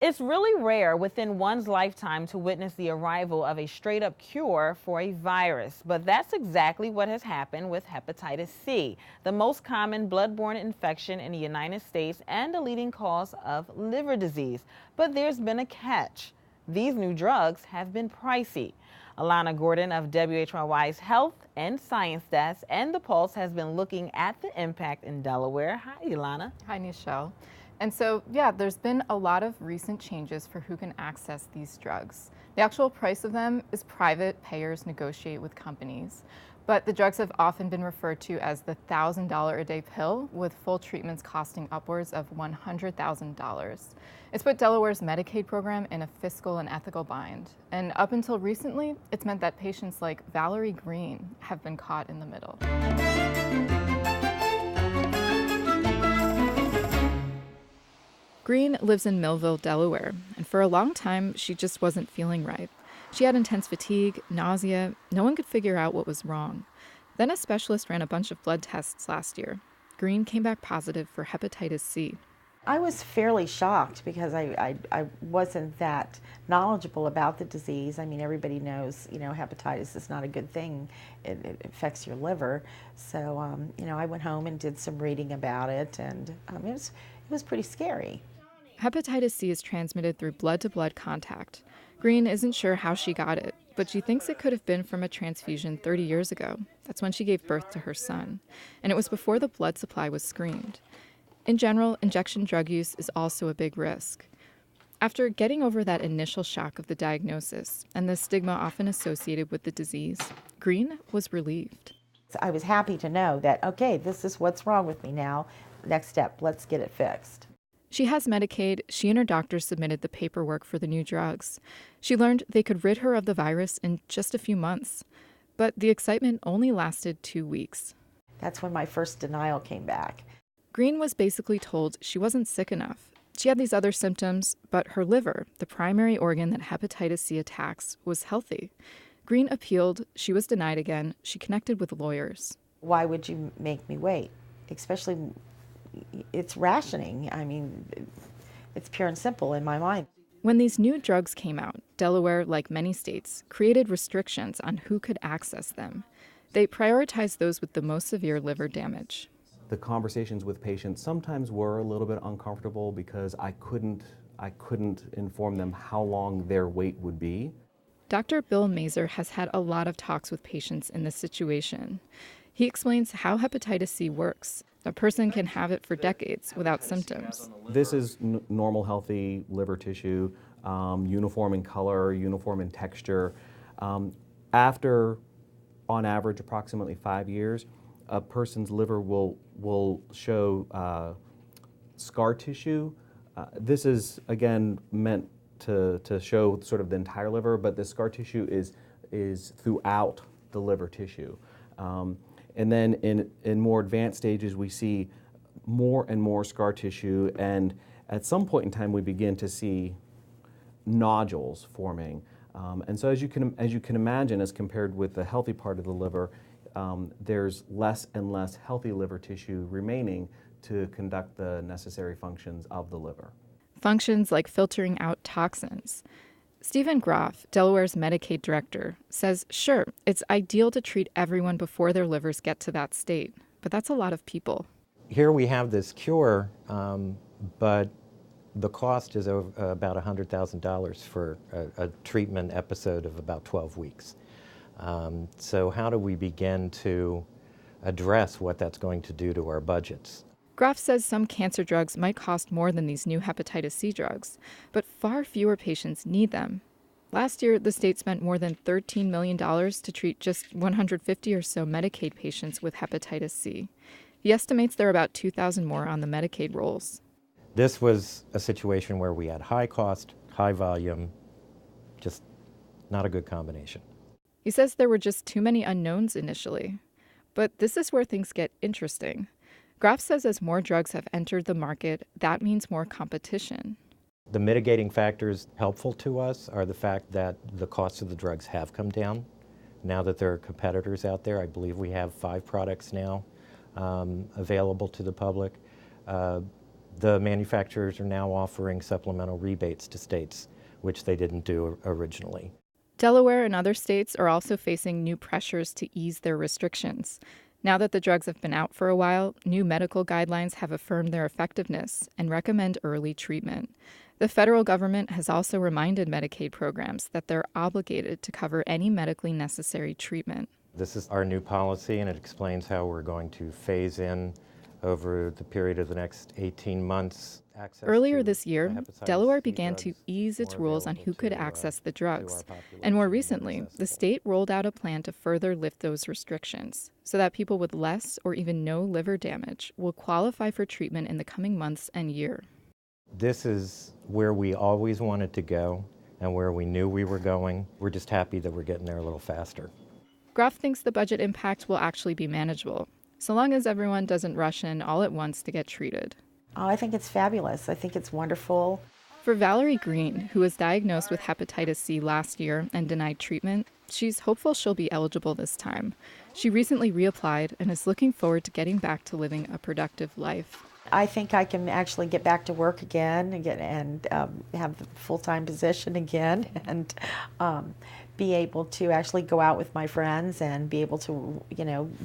It's really rare within one's lifetime to witness the arrival of a straight up cure for a virus, but that's exactly what has happened with hepatitis C, the most common bloodborne infection in the United States and a leading cause of liver disease. But there's been a catch. These new drugs have been pricey. Alana Gordon of WHYY's Health and Science Desk and The Pulse has been looking at the impact in Delaware. Hi, Ilana. Hi, Nichelle. And so, yeah, there's been a lot of recent changes for who can access these drugs. The actual price of them is private, payers negotiate with companies. But the drugs have often been referred to as the $1,000 a day pill, with full treatments costing upwards of $100,000. It's put Delaware's Medicaid program in a fiscal and ethical bind. And up until recently, it's meant that patients like Valerie Green have been caught in the middle. Green lives in Millville, Delaware, and for a long time, she just wasn't feeling right. She had intense fatigue, nausea. No one could figure out what was wrong. Then a specialist ran a bunch of blood tests last year. Green came back positive for hepatitis C. I was fairly shocked because I wasn't that knowledgeable about the disease. I mean, everybody knows, hepatitis is not a good thing. It affects your liver. So, I went home and did some reading about it, and it was pretty scary. Hepatitis C is transmitted through blood-to-blood contact. Green isn't sure how she got it, but she thinks it could have been from a transfusion 30 years ago. That's when she gave birth to her son. And it was before the blood supply was screened. In general, injection drug use is also a big risk. After getting over that initial shock of the diagnosis and the stigma often associated with the disease, Green was relieved. So I was happy to know that, okay, this is what's wrong with me now. Next step, let's get it fixed. She has Medicaid. She and her doctor submitted the paperwork for the new drugs. She learned they could rid her of the virus in just a few months. But the excitement only lasted 2 weeks. That's when my first denial came back. Green was basically told she wasn't sick enough. She had these other symptoms, but her liver, the primary organ that hepatitis C attacks, was healthy. Green appealed. She was denied again. She connected with lawyers. Why would you make me wait? Especially, it's rationing. I mean, it's pure and simple in my mind. When these new drugs came out, Delaware, like many states, created restrictions on who could access them. They prioritized those with the most severe liver damage. The conversations with patients sometimes were a little bit uncomfortable because I couldn't inform them how long their wait would be. Dr. Bill Mazur has had a lot of talks with patients in this situation. He explains how hepatitis C works. A person can have it for decades without symptoms. This is normal, healthy liver tissue, uniform in color, uniform in texture. After, on average, approximately 5 years, a person's liver will show scar tissue. This is, again, meant to show sort of the entire liver, but the scar tissue is throughout the liver tissue. And then in more advanced stages, we see more and more scar tissue, and at some point in time, we begin to see nodules forming. And so as you can imagine, as compared with the healthy part of the liver, there's less and less healthy liver tissue remaining to conduct the necessary functions of the liver. Functions like filtering out toxins. Stephen Groff, Delaware's Medicaid director, says, sure, it's ideal to treat everyone before their livers get to that state, but that's a lot of people. Here we have this cure, but the cost is about $100,000 for a treatment episode of about 12 weeks. So how do we begin to address what that's going to do to our budgets? Groff says some cancer drugs might cost more than these new hepatitis C drugs, but far fewer patients need them. Last year, the state spent more than $13 million to treat just 150 or so Medicaid patients with hepatitis C. He estimates there are about 2,000 more on the Medicaid rolls. This was a situation where we had high cost, high volume, just not a good combination. He says there were just too many unknowns initially. But this is where things get interesting. Groff says as more drugs have entered the market, that means more competition. The mitigating factors helpful to us are the fact that the cost of the drugs have come down. Now that there are competitors out there, I believe we have 5 products now available to the public. The manufacturers are now offering supplemental rebates to states, which they didn't do originally. Delaware and other states are also facing new pressures to ease their restrictions. Now that the drugs have been out for a while, new medical guidelines have affirmed their effectiveness and recommend early treatment. The federal government has also reminded Medicaid programs that they're obligated to cover any medically necessary treatment. This is our new policy, and it explains how we're going to phase in over the period of the next 18 months. Earlier this year, Delaware began to ease its rules on who could access the drugs. And more recently, the state rolled out a plan to further lift those restrictions so that people with less or even no liver damage will qualify for treatment in the coming months and year. This is where we always wanted to go and where we knew we were going. We're just happy that we're getting there a little faster. Gruff thinks the budget impact will actually be manageable, so long as everyone doesn't rush in all at once to get treated. Oh, I think it's fabulous. I think it's wonderful. For Valerie Green, who was diagnosed with hepatitis C last year and denied treatment, she's hopeful she'll be eligible this time. She recently reapplied and is looking forward to getting back to living a productive life. I think I can actually get back to work again and have the full-time position again and be able to actually go out with my friends and be able to,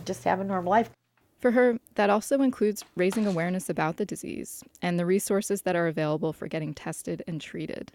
just have a normal life. For her, that also includes raising awareness about the disease and the resources that are available for getting tested and treated.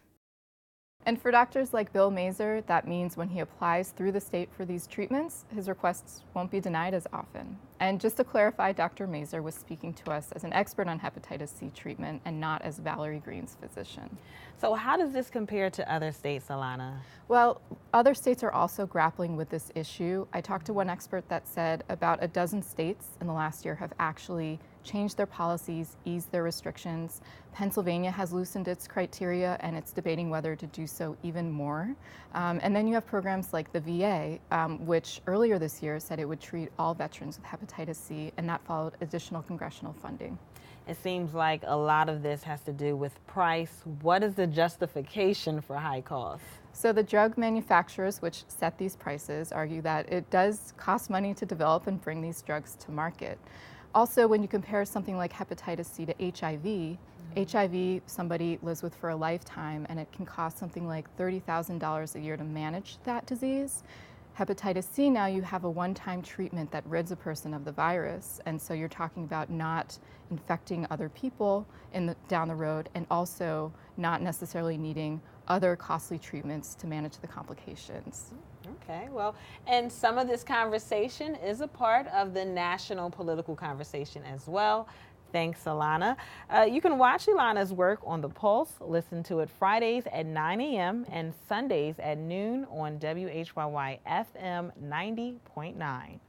And for doctors like Bill Mazur, that means when he applies through the state for these treatments, his requests won't be denied as often. And just to clarify, Dr. Mazur was speaking to us as an expert on hepatitis C treatment and not as Valerie Green's physician. So how does this compare to other states, Alana? Well, other states are also grappling with this issue. I talked to one expert that said about a dozen states in the last year have actually changed their policies, eased their restrictions. Pennsylvania has loosened its criteria, and it's debating whether to do so even more. And then you have programs like the VA, which earlier this year said it would treat all veterans with hepatitis C, and that followed additional congressional funding. It seems like a lot of this has to do with price. What is the justification for high costs? So the drug manufacturers, which set these prices, argue that it does cost money to develop and bring these drugs to market. Also, when you compare something like hepatitis C to HIV, HIV somebody lives with for a lifetime, and it can cost something like $30,000 a year to manage that disease. Hepatitis C, now you have a one-time treatment that rids a person of the virus, and so you're talking about not infecting other people down the road, and also not necessarily needing other costly treatments to manage the complications. Okay, well, and some of this conversation is a part of the national political conversation as well. Thanks, Alana. You can watch Ilana's work on The Pulse. Listen to it Fridays at 9 a.m. and Sundays at noon on WHYY FM 90.9.